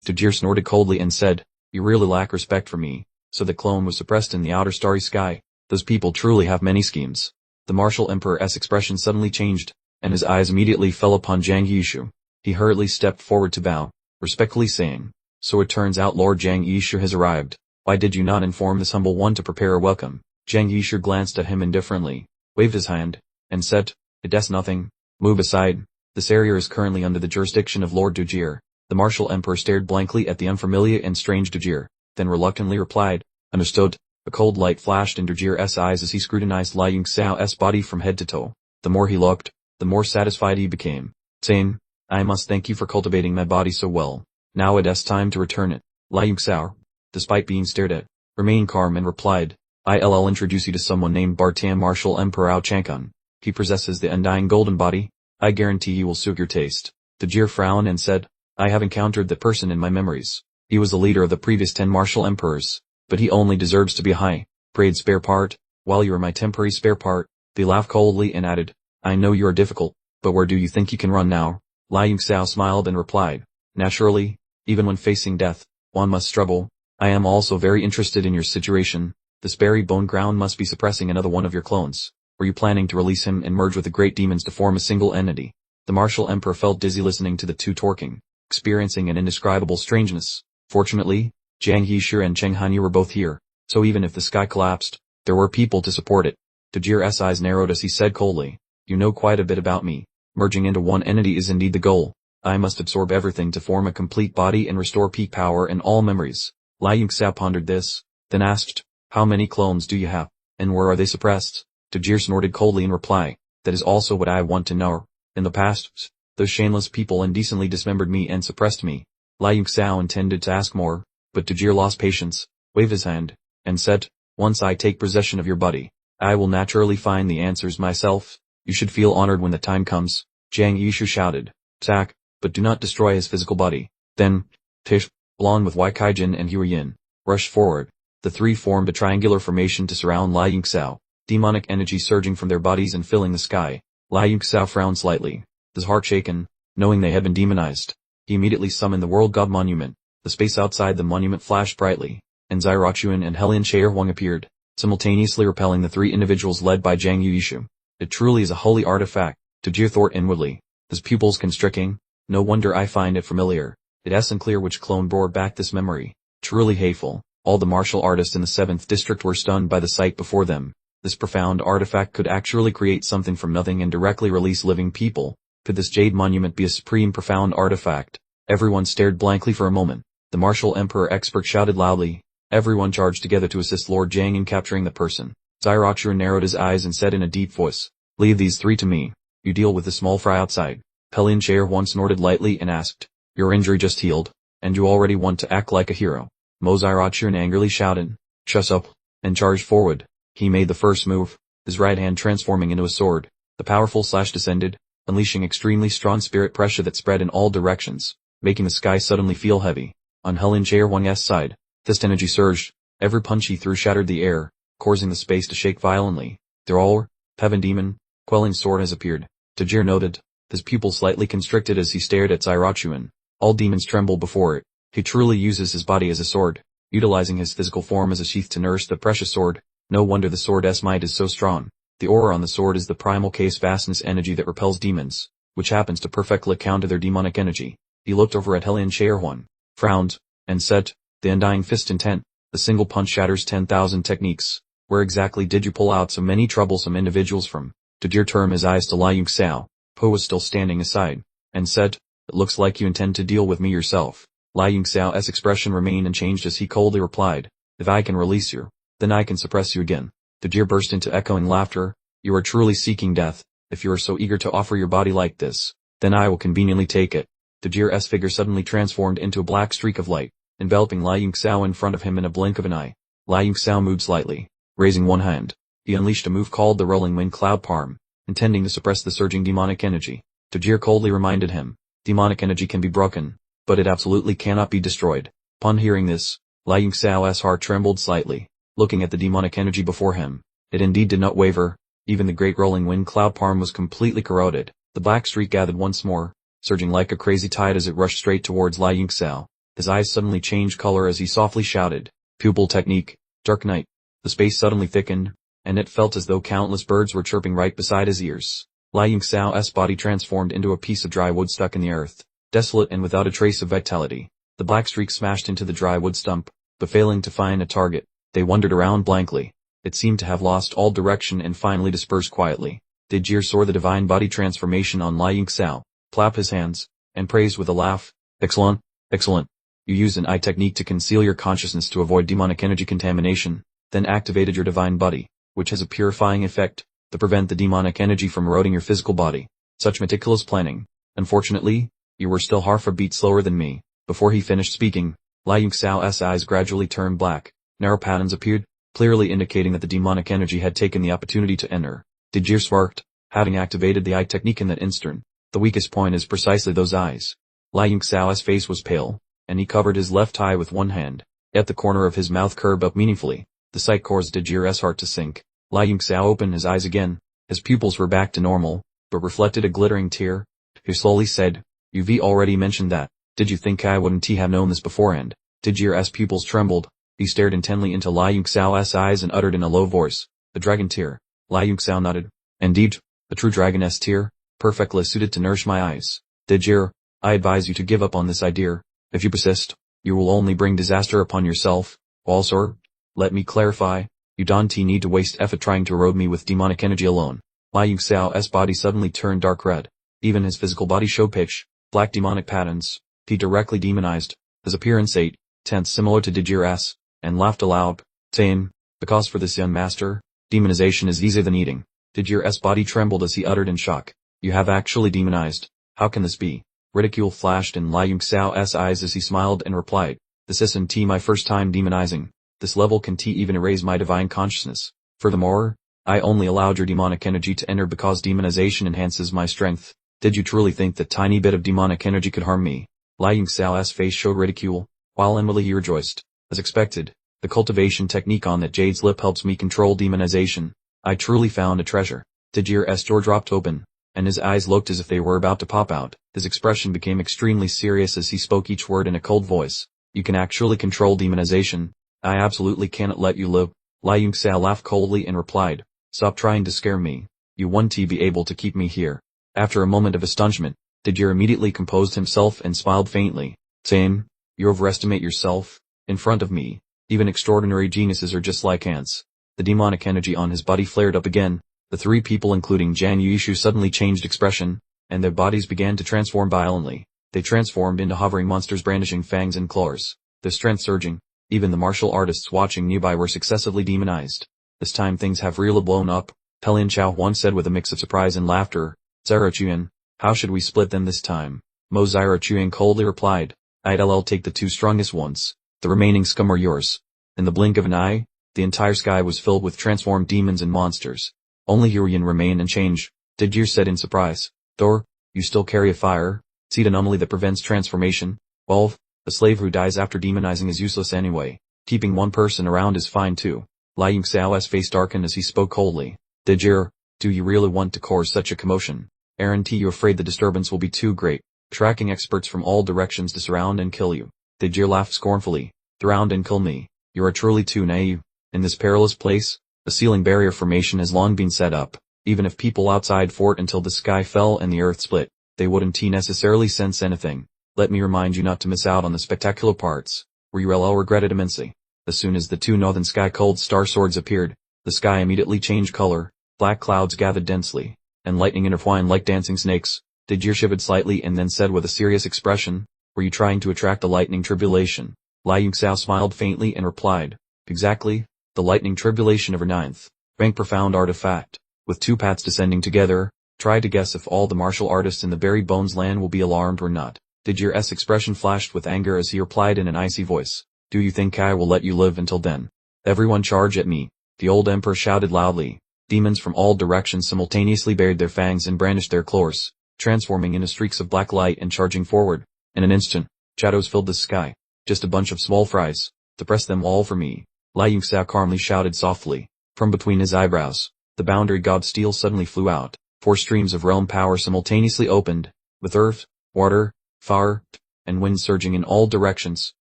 Dajir snorted coldly and said, "You really lack respect for me." So the clone was suppressed in the outer starry sky. Those people truly have many schemes. The martial emperor's expression suddenly changed, and his eyes immediately fell upon Jiang Yishu. He hurriedly stepped forward to bow, respectfully saying, "So it turns out Lord Jiang Yishu has arrived. Why did you not inform this humble one to prepare a welcome?" Jiang Yishu glanced at him indifferently, waved his hand, and said, "It's nothing. Move aside. This area is currently under the jurisdiction of Lord Dajir." The martial emperor stared blankly at the unfamiliar and strange Dajir, then reluctantly replied, "Understood." A cold light flashed in Dajir's eyes as he scrutinized Li Yingxiao's body from head to toe. The more he looked, the more satisfied he became. Saying, "I must thank you for cultivating my body so well. Now it is time to return it." Li Yingxiao, despite being stared at, remained calm and replied, "I'll introduce you to someone named Bartan Martial Emperor Chang'an. He possesses the undying golden body. I guarantee he will suit your taste." Dajir frowned and said, "I have encountered that person in my memories. He was the leader of the previous 10 martial emperors, but he only deserves to be a high-grade spare part, while you are my temporary spare part." They laughed coldly and added, "I know you are difficult, but where do you think you can run now?" Li Yingxiao smiled and replied, "Naturally, even when facing death, one must struggle. I am also very interested in your situation. This Barry Bone Ground must be suppressing another one of your clones. Were you planning to release him and merge with the great demons to form a single entity?" The martial emperor felt dizzy listening to the two talking, experiencing an indescribable strangeness. Fortunately, Jiang Yishu and Cheng Hanyu were both here, so even if the sky collapsed, there were people to support it. Dajir's eyes narrowed as he said coldly, "You know quite a bit about me. Merging into one entity is indeed the goal. I must absorb everything to form a complete body and restore peak power in all memories." Li Yingxiao pondered this, then asked, "How many clones do you have, and where are they suppressed?" Dajir snorted coldly in reply, "That is also what I want to know. In the past, those shameless people indecently dismembered me and suppressed me." Li Yingxiao intended to ask more, but Dajir lost patience, waved his hand, and said, "Once I take possession of your body, I will naturally find the answers myself. You should feel honored when the time comes." Jiang Yishu shouted, "Attack, but do not destroy his physical body." Then, Tish, along with Wei Kaijin and Hua Yin, rushed forward. The three formed a triangular formation to surround Li Yingxiao, demonic energy surging from their bodies and filling the sky. Li Yingxiao frowned slightly, his heart shaken, knowing they had been demonized. He immediately summoned the World God Monument. The space outside the monument flashed brightly, and Xiaochuan and Helian Chaerhuang appeared, simultaneously repelling the three individuals led by Jiang Yishu. It truly is a holy artifact, Dajir thought inwardly, his pupils constricting. No wonder I find it familiar. It isn't clear which clone brought back this memory. Truly hateful. All the martial artists in the 7th district were stunned by the sight before them. This profound artifact could actually create something from nothing and directly release living people. Could this jade monument be a supreme profound artifact? Everyone stared blankly for a moment. The martial emperor expert shouted loudly. Everyone charged together to assist Lord Jiang in capturing the person. Xiaochuan narrowed his eyes and said in a deep voice, "Leave these three to me. You deal with the small fry outside." Helian Chaerhuang snorted lightly and asked, "Your injury just healed, and you already want to act like a hero?" Mo Xiaochuan angrily shouted, "Shut up," and charged forward. He made the first move, his right hand transforming into a sword. The powerful slash descended, unleashing extremely strong spirit pressure that spread in all directions, making the sky suddenly feel heavy. On Helian Chaerhuang's side, this energy surged. Every punch he threw shattered the air, causing the space to shake violently. There all, Heaven Demon, Quelling Sword has appeared. Dajir noted, his pupils slightly constricted as he stared at Xiaochuan. All demons tremble before it. He truly uses his body as a sword, utilizing his physical form as a sheath to nourish the precious sword. No wonder the sword's might is so strong. The aura on the sword is the primal case vastness energy that repels demons, which happens to perfectly counter their demonic energy. He looked over at Helian Chaerhuang, frowned, and said, "The Undying Fist intent. The single punch shatters 10,000 techniques. Where exactly did you pull out so many troublesome individuals from?" Dajir turned his eyes to Li Yingxiao, who was still standing aside, and said, "It looks like you intend to deal with me yourself." Li Yingxiao's expression remained unchanged as he coldly replied, "If I can release you, then I can suppress you again." Dajir burst into echoing laughter. "You are truly seeking death. If you are so eager to offer your body like this, then I will conveniently take it." Dajir's figure suddenly transformed into a black streak of light, enveloping Li Yingxiao in front of him in a blink of an eye. Li Yingxiao moved slightly, raising one hand. He unleashed a move called the Rolling Wind Cloud Palm, intending to suppress the surging demonic energy. Dajir coldly reminded him, demonic energy can be broken, but it absolutely cannot be destroyed. Upon hearing this, Li Yingxiao's heart trembled slightly. Looking at the demonic energy before him, it indeed did not waver. Even the great Rolling Wind Cloud Palm was completely corroded. The black streak gathered once more, surging like a crazy tide as it rushed straight towards Li Yingxiao. His eyes suddenly changed color as he softly shouted, "Pupil technique, Dark Night." The space suddenly thickened, and it felt as though countless birds were chirping right beside his ears. Liu Xiao's body transformed into a piece of dry wood stuck in the earth, desolate and without a trace of vitality. The black streak smashed into the dry wood stump, but failing to find a target, they wandered around blankly. It seemed to have lost all direction and finally dispersed quietly. Dajir saw the divine body transformation on Liu Xiao, clap his hands, and praised with a laugh, "Excellent, excellent. You used an eye technique to conceal your consciousness to avoid demonic energy contamination, then activated your divine body, which has a purifying effect, to prevent the demonic energy from eroding your physical body. Such meticulous planning. Unfortunately, you were still half a beat slower than me." Before he finished speaking, Liu Xiao's eyes gradually turned black. Narrow patterns appeared, clearly indicating that the demonic energy had taken the opportunity to enter. Dajir smirked, having activated the eye technique in that instant. The weakest point is precisely those eyes. Liu Xiao's face was pale, and he covered his left eye with one hand. At the corner of his mouth curved up meaningfully. The sight caused Dajir's heart to sink. Liu Xiao opened his eyes again. His pupils were back to normal, but reflected a glittering tear. He slowly said, "You've already mentioned that. Did you think I wouldn't have known this beforehand?" Dajir's pupils trembled. He stared intently into Liu Xiao's eyes and uttered in a low voice, "The dragon tear." Liu Xiao nodded. "Indeed, the true dragoness tear, perfectly suited to nourish my eyes. Dajir, I advise you to give up on this idea. If you persist, you will only bring disaster upon yourself. Also, let me clarify, you don't need to waste effort trying to erode me with demonic energy alone." Liu Xiao's body suddenly turned dark red. Even his physical body showed pitch black demonic patterns. He directly demonized. His appearance ate, tense similar to Dajir's, and laughed aloud. "Same, because for this young master, demonization is easier than eating." Dajir's body trembled as he uttered in shock, "You have actually demonized. How can this be?" Ridicule flashed in Liu Xiao's eyes as he smiled and replied, "This isn't my first time demonizing. This level can even erase my divine consciousness. Furthermore, I only allowed your demonic energy to enter because demonization enhances my strength. Did you truly think that tiny bit of demonic energy could harm me?" Liu Xiao's face showed ridicule, while inwardly he rejoiced. As expected, the cultivation technique on that jade's lip helps me control demonization. I truly found a treasure. Dajir's jaw dropped open, and his eyes looked as if they were about to pop out. His expression became extremely serious as he spoke each word in a cold voice. "You can actually control demonization. I absolutely cannot let you live." Liu Xiao laughed coldly and replied, "Stop trying to scare me. You won't be able to keep me here." After a moment of astonishment, Dajir immediately composed himself and smiled faintly. "Same, you overestimate yourself. In front of me, even extraordinary geniuses are just like ants." The demonic energy on his body flared up again. The three people including Jian Yuishu suddenly changed expression, and their bodies began to transform violently. They transformed into hovering monsters brandishing fangs and claws, their strength surging. Even the martial artists watching nearby were successively demonized. "This time things have really blown up," Pelian Chao once said with a mix of surprise and laughter. "Zarachuan, how should we split them this time?" Mo Zarachuan coldly replied, "I'll take the two strongest ones. The remaining scum are yours." In the blink of an eye, the entire sky was filled with transformed demons and monsters. "Only Hurrian remain and change," Dajir said in surprise. "Thor, you still carry a fire seed anomaly that prevents transformation. Well, a slave who dies after demonizing is useless anyway. Keeping one person around is fine too." Liu Xiao's face darkened as he spoke coldly. "Dajir, do you really want to cause such a commotion? Aren't you afraid the disturbance will be too great, tracking experts from all directions to surround and kill you?" Dajir laughed scornfully. "Surround and kill me? You are truly too naive. In this perilous place, a sealing barrier formation has long been set up. Even if people outside fought until the sky fell and the earth split, they wouldn't necessarily sense anything. Let me remind you not to miss out on the spectacular parts, where you will regret it immensely." As soon as the two northern sky cold star swords appeared, the sky immediately changed color, black clouds gathered densely, and lightning intertwined like dancing snakes. Dajir shivered slightly and then said with a serious expression, "Were you trying to attract the lightning tribulation?" Liu Xiao smiled faintly and replied, "Exactly, the lightning tribulation of her ninth rank profound artifact, with two paths descending together. Try to guess if all the martial artists in the Buried Bones land will be alarmed or not." Dajir's expression flashed with anger as he replied in an icy voice, "Do you think I will let you live until then? Everyone charge at me." The old emperor shouted loudly. Demons from all directions simultaneously bared their fangs and brandished their claws, transforming into streaks of black light and charging forward. In an instant, shadows filled the sky. "Just a bunch of small fries. Suppress them all for me." Liu Xiao calmly shouted softly. From between his eyebrows, the boundary god steel suddenly flew out. 4 streams of realm power simultaneously opened, with earth, water, fire, and wind surging in all directions,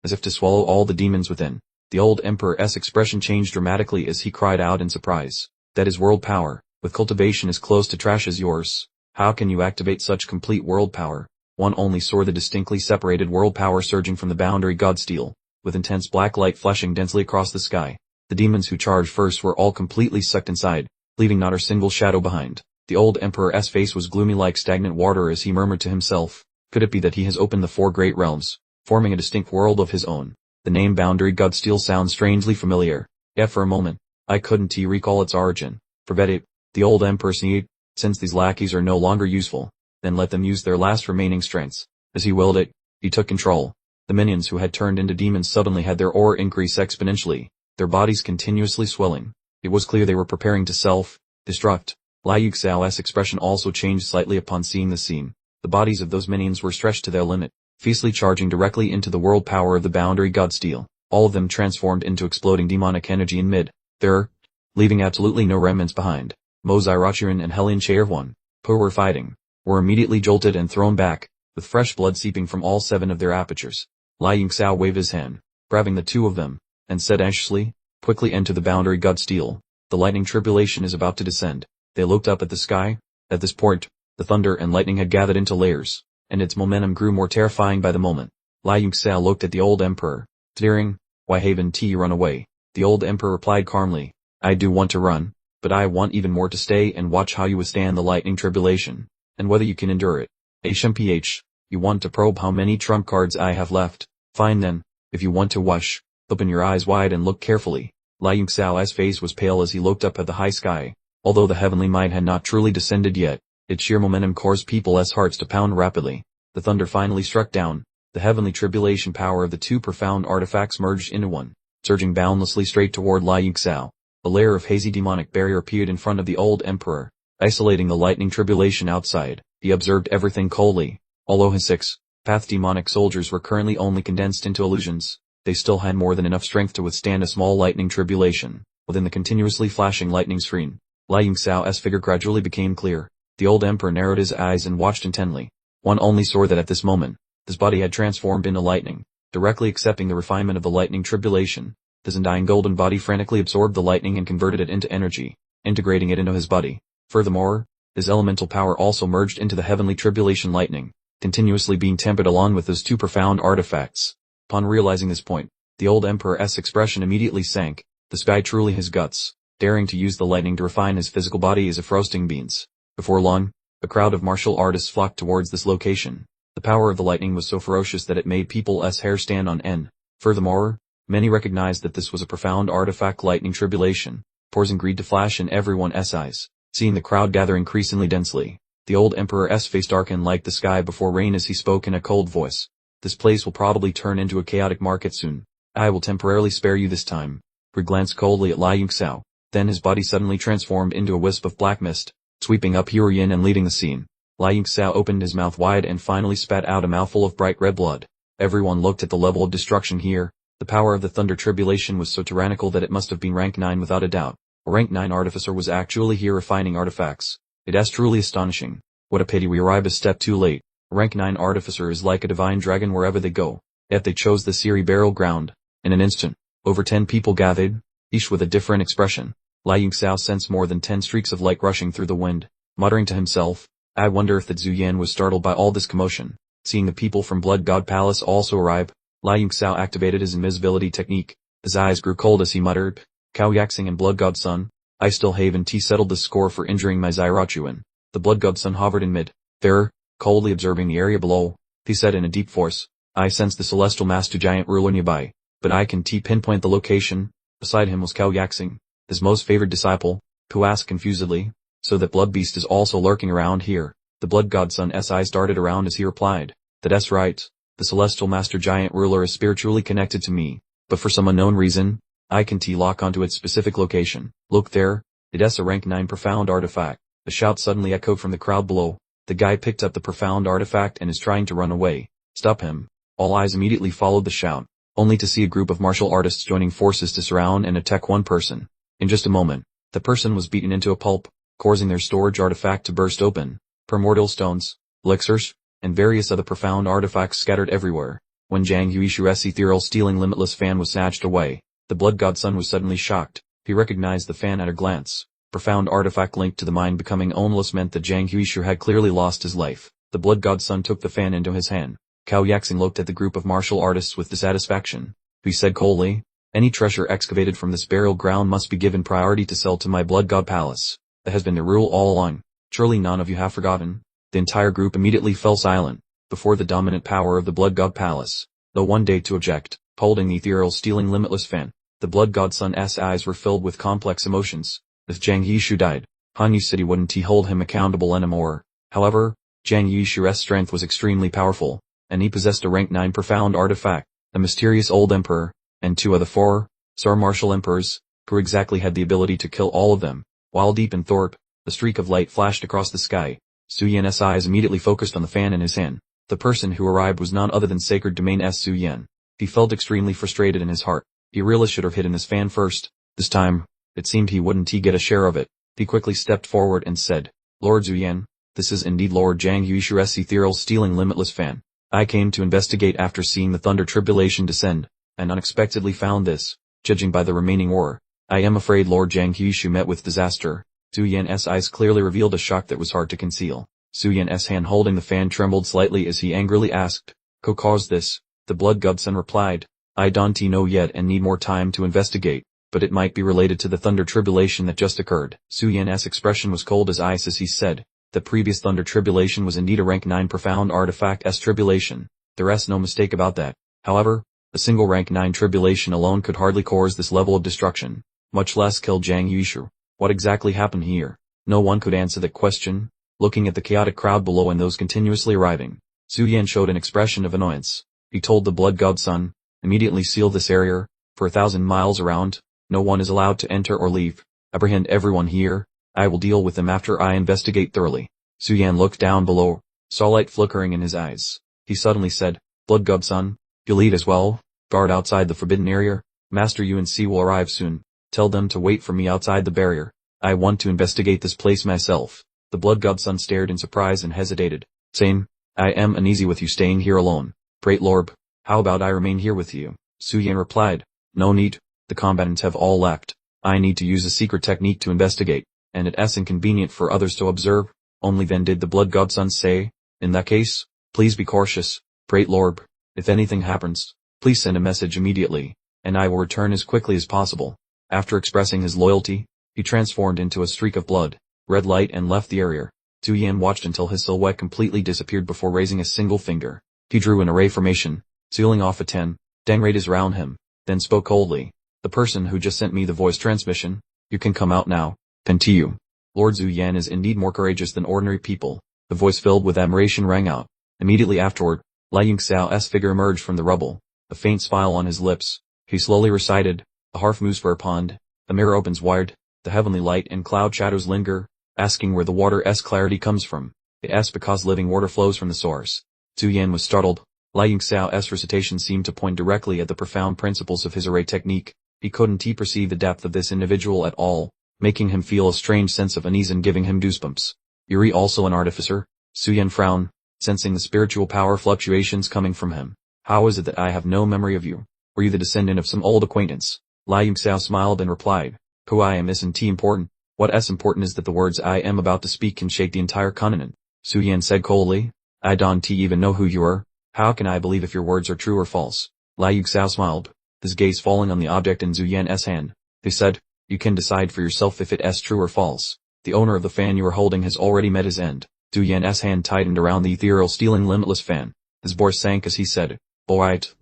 as if to swallow all the demons within. The old Emperor's expression changed dramatically as he cried out in surprise. That is world power, with cultivation as close to trash as yours. How can you activate such complete world power? One only saw the distinctly separated world power surging from the boundary god steel, with intense black light flashing densely across the sky. The demons who charged first were all completely sucked inside, leaving not a single shadow behind. The old Emperor's face was gloomy like stagnant water as he murmured to himself, could it be that he has opened the four great realms, forming a distinct world of his own? The name Boundary God Steel sounds strangely familiar, yet for a moment, I couldn't recall its origin. Forget it, the old Emperor sneered, since these lackeys are no longer useful, then let them use their last remaining strengths. As he willed it, he took control. The minions who had turned into demons suddenly had their aura increase exponentially, their bodies continuously swelling. It was clear they were preparing to self-destruct. Liu Xiao's expression also changed slightly upon seeing the scene. The bodies of those minions were stretched to their limit, fiercely charging directly into the world power of the boundary god steel. All of them transformed into exploding demonic energy in mid-air, leaving absolutely no remnants behind. Mo Zairochuan and Helian Chairwan, who were fighting, were immediately jolted and thrown back, with fresh blood seeping from all 7 of their apertures. Liu Xiao waved his hand, grabbing the 2 of them, and said anxiously, quickly enter the boundary god steel. The lightning tribulation is about to descend. They looked up at the sky. At this point, the thunder and lightning had gathered into layers, and its momentum grew more terrifying by the moment. Liu Xiao looked at the old emperor, sneering, why haven't you run away? The old emperor replied calmly, I do want to run, but I want even more to stay and watch how you withstand the lightning tribulation, and whether you can endure it. HMPH, you want to probe how many trump cards I have left? Fine then, if you want to wash, open your eyes wide and look carefully. Liu Xiao's face was pale as he looked up at the high sky. Although the heavenly might had not truly descended yet, its sheer momentum caused people's hearts to pound rapidly. The thunder finally struck down. The heavenly tribulation power of the 2 profound artifacts merged into one, surging boundlessly straight toward Liu Xiao. A layer of hazy demonic barrier appeared in front of the old emperor, isolating the lightning tribulation outside. He observed everything coldly. Although his 6-path demonic soldiers were currently only condensed into illusions, they still had more than enough strength to withstand a small lightning tribulation. Within the continuously flashing lightning screen, Liu Xiao's figure gradually became clear. The old emperor narrowed his eyes and watched intently. One only saw that at this moment, his body had transformed into lightning, directly accepting the refinement of the lightning tribulation. His undying golden body frantically absorbed the lightning and converted it into energy, integrating it into his body. Furthermore, his elemental power also merged into the heavenly tribulation lightning, continuously being tempered along with those 2 profound artifacts. Upon realizing this point, the old emperor's expression immediately sank. The sky truly his guts, daring to use the lightning to refine his physical body as if roasting beans. Before long, a crowd of martial artists flocked towards this location. The power of the lightning was so ferocious that it made people's hair stand on end. Furthermore, many recognized that this was a profound artifact lightning tribulation, causing greed to flash in everyone's eyes. Seeing the crowd gather increasingly densely, the old emperor's face darkened like the sky before rain as he spoke in a cold voice. This place will probably turn into a chaotic market soon. I will temporarily spare you this time. He glanced coldly at Liu Xiao. Then his body suddenly transformed into a wisp of black mist, sweeping up Huiyin and leading the scene. Liu Xiao opened his mouth wide and finally spat out a mouthful of bright red blood. Everyone looked at the level of destruction here. The power of the thunder tribulation was so tyrannical that it must have been rank 9 without a doubt. A rank 9 artificer was actually here refining artifacts. It is truly astonishing. What a pity we arrived a step too late. A rank 9 artificer is like a divine dragon wherever they go. Yet they chose the Siri burial ground. In an instant, over 10 people gathered, each with a different expression. Liu Xiao sensed more than 10 streaks of light rushing through the wind, muttering to himself, I wonder if the Zuyan was startled by all this commotion. Seeing the people from Blood God Palace also arrive, Liu Xiao activated his invisibility technique. His eyes grew cold as he muttered, Cao Yaxing and Blood God Sun, I still haven't settled the score for injuring my Zairochuan. The Blood God Sun hovered in mid-air, coldly observing the area below. He said in a deep voice, I sense the celestial master giant ruler nearby, but I can pinpoint the location. Beside him was Cao Yaxing, his most favored disciple, who asked confusedly, so that Blood Beast is also lurking around here. The Blood God Sun's eyes darted around as he replied, that's right, the celestial master giant ruler is spiritually connected to me, but for some unknown reason, I can lock onto its specific location. Look there, it's a rank 9 profound artifact. A shout suddenly echoed from the crowd below. The guy picked up the profound artifact and is trying to run away. Stop him. All eyes immediately followed the shout, only to see a group of martial artists joining forces to surround and attack one person. In just a moment, the person was beaten into a pulp, causing their storage artifact to burst open. Primordial stones, elixirs, and various other profound artifacts scattered everywhere. When Zhang Yuishu's ethereal stealing limitless fan was snatched away, the blood god Sun was suddenly shocked. He recognized the fan at a glance. Profound artifact linked to the mind becoming ownless meant that Zhang Yuishu had clearly lost his life. The blood god Sun took the fan into his hand. Cao Yaxing looked at the group of martial artists with dissatisfaction. He said coldly, "Any treasure excavated from this burial ground must be given priority to sell to my blood god palace. That has been the rule all along. Surely none of you have forgotten." The entire group immediately fell silent before the dominant power of the blood god palace. Though one day to object, holding the ethereal stealing limitless fan, the blood god Sun's eyes were filled with complex emotions. If Zhang Yishu died, Hanyu City wouldn't hold him accountable anymore. However, Zhang Yishu's strength was extremely powerful, and he possessed a rank 9 profound artifact. The mysterious old emperor, and 2 of the 4 Star Martial Emperors, who exactly had the ability to kill all of them. While deep in thought, a streak of light flashed across the sky. Su Yan's eyes immediately focused on the fan in his hand. The person who arrived was none other than Sacred Domain's Su Yan. He felt extremely frustrated in his heart. He really should have hidden his fan first. This time, it seemed he wouldn't get a share of it. He quickly stepped forward and said, "Lord Zhu Yan, this is indeed Lord Zhang Yuishu's ethereal stealing limitless fan. I came to investigate after seeing the thunder tribulation descend, and unexpectedly found this. Judging by the remaining ore, I am afraid Lord Zhang Yuishu met with disaster." Su Yan's eyes clearly revealed a shock that was hard to conceal. Su Yan's hand holding the fan trembled slightly as he angrily asked, "Who caused this?" The blood god Sun replied, "I don't know yet and need more time to investigate, but it might be related to the thunder tribulation that just occurred." Su Yan's expression was cold as ice as he said, "The previous thunder tribulation was indeed a rank 9 profound artifact tribulation. There's no mistake about that. However, a single rank 9 tribulation alone could hardly cause this level of destruction, much less kill Zhang Yuishu. What exactly happened here?" No one could answer that question. Looking at the chaotic crowd below and those continuously arriving, Su Yan showed an expression of annoyance. He told the blood god Sun, "Immediately seal this area. For 1,000 miles around, no one is allowed to enter or leave. Apprehend everyone here. I will deal with them after I investigate thoroughly." Su Yan looked down below, saw light flickering in his eyes. He suddenly said, "Blood god Sun, you lead as well. Guard outside the forbidden area. Master UNC will arrive soon. Tell them to wait for me outside the barrier. I want to investigate this place myself." The blood god Sun stared in surprise and hesitated, saying, "I am uneasy with you staying here alone. Great Lord, how about I remain here with you?" Su Yan replied, "No need. The combatants have all left. I need to use a secret technique to investigate, and it's inconvenient for others to observe." Only then did the blood god Sun say, "In that case, please be cautious. Great Lord, if anything happens, please send a message immediately, and I will return as quickly as possible." After expressing his loyalty, he transformed into a streak of blood, red light and left the area. Su Yan watched until his silhouette completely disappeared before raising a single finger. He drew an array formation, sealing off a 10 dang radius around him, then spoke coldly, "The person who just sent me the voice transmission, you can come out now." Continue. Lord Zhu Yan is indeed more courageous than ordinary people. The voice filled with admiration rang out. Immediately afterward, Lai Yingxiao's figure emerged from the rubble, a faint smile on his lips. He slowly recited, "A harf moves for a pond, a mirror opens wide, the heavenly light and cloud shadows linger, asking where the water's clarity comes from. It's because living water flows from the source." Su Yan was startled. Lai Yingxiao's recitation seemed to point directly at the profound principles of his array technique. He couldn't perceive the depth of this individual at all, making him feel a strange sense of unease and giving him goosebumps. "You're also an artificer?" Su Yan frowned, sensing the spiritual power fluctuations coming from him. "How is it that I have no memory of you? Were you the descendant of some old acquaintance?" Lai Yingxiao smiled and replied, "Who I am isn't important. What's important is that the words I am about to speak can shake the entire continent." Su Yan said coldly, "I don't even know who you are. How can I believe if your words are true or false?" Lai Yingxiao smiled, his gaze falling on the object in Zhu Yan's hand. He said, "You can decide for yourself if it's true or false. The owner of the fan you are holding has already met his end." Zhu Yan's hand tightened around the ethereal stealing limitless fan. His voice sank as he said, "Alright.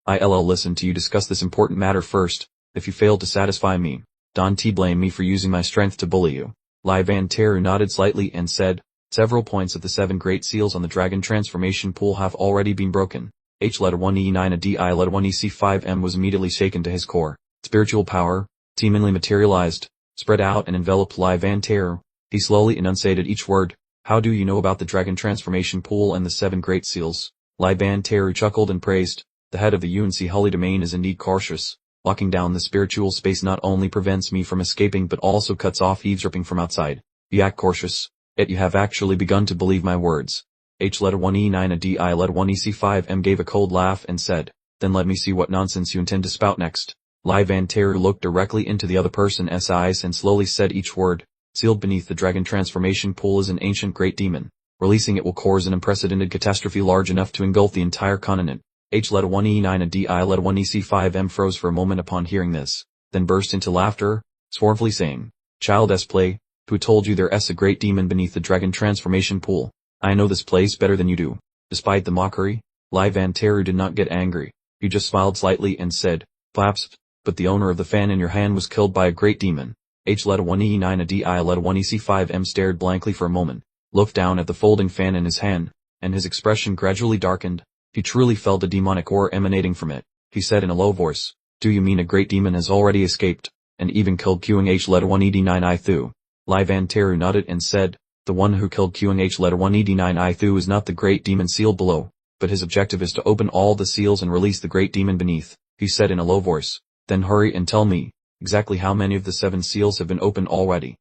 I'll listen to you discuss this important matter first. If you fail to satisfy me, don't blame me for using my strength to bully you." Lai Van Teru nodded slightly and said, "Several points of the 7 great seals on the dragon transformation pool have already been broken." H letter 1E9 a DI letter 1EC5M was immediately shaken to his core. Spiritual power, seemingly materialized, spread out and enveloped Lai Van Teru. He slowly enunciated each word. "How do you know about the dragon transformation pool and the 7 great seals?" Lai Van Teru chuckled and praised, "The head of the UNC Holy Domain is indeed cautious. Locking down the spiritual space not only prevents me from escaping but also cuts off eavesdropping from outside. You act cautious, yet you have actually begun to believe my words." H letter 1E9 a DI letter 1EC5M gave a cold laugh and said, then let me see what nonsense you intend to spout next. Lai Van Teru looked directly into the other person's eyes and slowly said each word. Sealed beneath the dragon transformation pool is an ancient great demon. Releasing it will cause an unprecedented catastrophe large enough to engulf the entire continent. H letter 1E9 a DI letter 1EC5M froze for a moment upon hearing this, then burst into laughter, scornfully saying, Child's play, who told you there's a great demon beneath the dragon transformation pool? I know this place better than you do. Despite the mockery, Lai Van Teru did not get angry. He just smiled slightly and said, Perhaps, but the owner of the fan in your hand was killed by a great demon. H letter 1E9 a DI letter 1EC5M stared blankly for a moment, looked down at the folding fan in his hand, and his expression gradually darkened. He truly felt a demonic aura emanating from it. He said in a low voice, Do you mean a great demon has already escaped, and even killed Qing H letter 1ED9 I Thu? Lai Van Teru nodded and said, The one who killed Qing H letter 1ED9 I Thu is not the great demon sealed below, but his objective is to open all the seals and release the great demon beneath. He said in a low voice, Then hurry and tell me, exactly how many of the 7 seals have been opened already.